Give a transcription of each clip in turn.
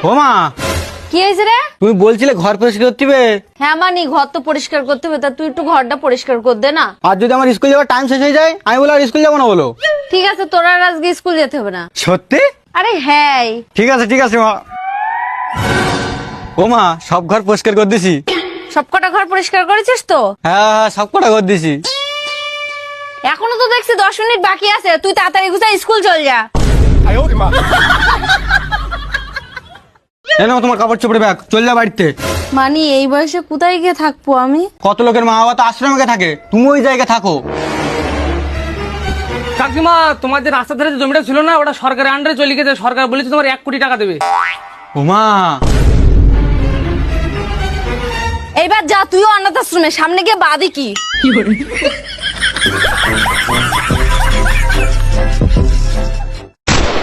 ও মা, কি হয়েছে রে? তুমি বলছিলে ঘর পরিষ্কার করতে হবে। হ্যাঁ মানি, ঘর তো পরিষ্কার করতে হবে, তা তুই একটু ঘরটা পরিষ্কার কর দে না। আর যদি আমার স্কুল যাওয়ার টাইম শেষ হয়ে যায়, আমি বলো আর স্কুল যাবো না বলো। ঠিক আছে, তোরা আর আজকে স্কুল যেতে হবে না। সত্যি? আরে হ্যাঁ। ঠিক আছে ঠিক আছে মা। ও মা, সব ঘর পরিষ্কার করে দিছি। সব কটা ঘর পরিষ্কার করেছিস তো? হ্যাঁ, সব কটা করে দিছি। এখনো তো দেখছি 10 মিনিট বাকি আছে, তুই তাড়াতাড়ি গুছা স্কুল চল যা। নাও তোমার কাপড় চোপড়ে ব্যাগ, চল যা বাড়িতে। মানি এই বয়সে কোথায় গিয়ে থাকবো আমি? কত লোকের মা বাবা তো আশ্রমে থাকে, তুমি ওই জায়গায় থাকো। কাকিমা, তোমার যে রাস্তা ধারে যে জমিটা ছিল না, ওটা সরকারের আন্ডারে চলে গেছে। সরকার বলেছে তোমার 1 কোটি টাকা দেবে। ও মা, এইবার যা তুইও অনাথ আশ্রমে, সামনে গিয়ে বাদি কি।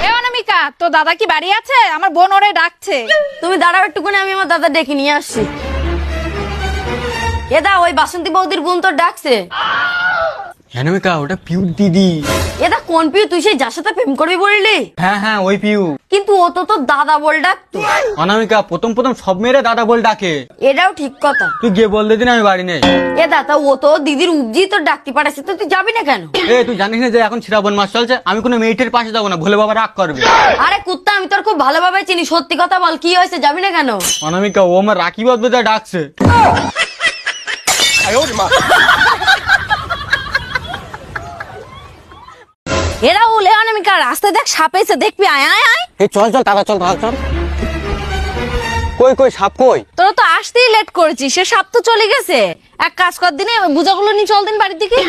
এ অনামিকা, তো দাদা কি বাড়ি আছে? আমার বোন ওরে ডাকছে। তুমি দাঁড়াও একটুখানি, আমি আমার দাদা ডেকে নিয়ে আসছি। এদা, ওই বাসন্তী বৌদির বোন তোর ডাকছে। হেনমিকা, ওটা পিউ দিদি। এদা কোন পিউ? তুই সেই যার সাথে প্রেম করবি বললি? হ্যাঁ হ্যাঁ, ওই পিউ। কিন্তু ও তো তোর দাদা বল ডাকতো। অনামিকা, প্রথম প্রথম সব মেয়েরা দাদা বল ডাকে। এটাও ঠিক কথা। তুই গিয়ে বল দিন আমি বাড়ি নেই। এদা, তা ও তো দিদির উপজি তোর ডাকতে পাঠাচ্ছে, তো তুই যাবি না কেন? এ, তুই জানিস না যে এখন শ্রাবণ মাস চলছে? আমি কোনো মেয়েটের পাশে যাবো না, ভোলে বাবা রাগ করবে। আরে কুত্তা, আমি তোর খুব ভালোভাবে চিনি, সত্যি কথা বল, কি হয়েছে, যাবি না কেন? অনামিকা, ও আমার রাখি বাঁধবে ডাকছে। এরা ও লেওয়ানামিকা, রাস্তায় দেখ সাপ এসে, দেখবি, আয় আয় আয়। এই চল চল দাদা, চল দাদা চল। কই কই সাপ কই? তোরা তো আসতেই লেট করেছিস, সে সাপ তো চলে গেছে। এক কাজ কর দিনে, বুঝাগুলো নিয়ে চল দিন বাড়ির দিকে।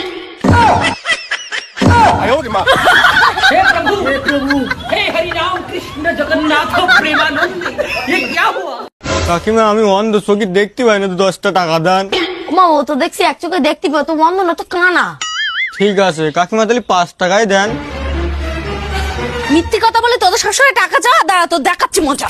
हे प्रभु, हे हरि राम कृष्ण जगन्नाथ प्रेमानंद, ये क्या हुआ? কাকিমা, আমি অন্ধ, চোখে দেখতে পাই না, তো 10টা টাকা দেন। মা, ও তো দেখছি এক চোখে দেখতে পাও, তো বন্ধ না তো কানা। ঠিক আছে কাকিমা, তাহলে 5 টাকাই দেন। মিথ্যে কথা বলে তোদের সবসময় টাকা চাওয়া, দাঁড়া তোর দেখাচ্ছি মজা।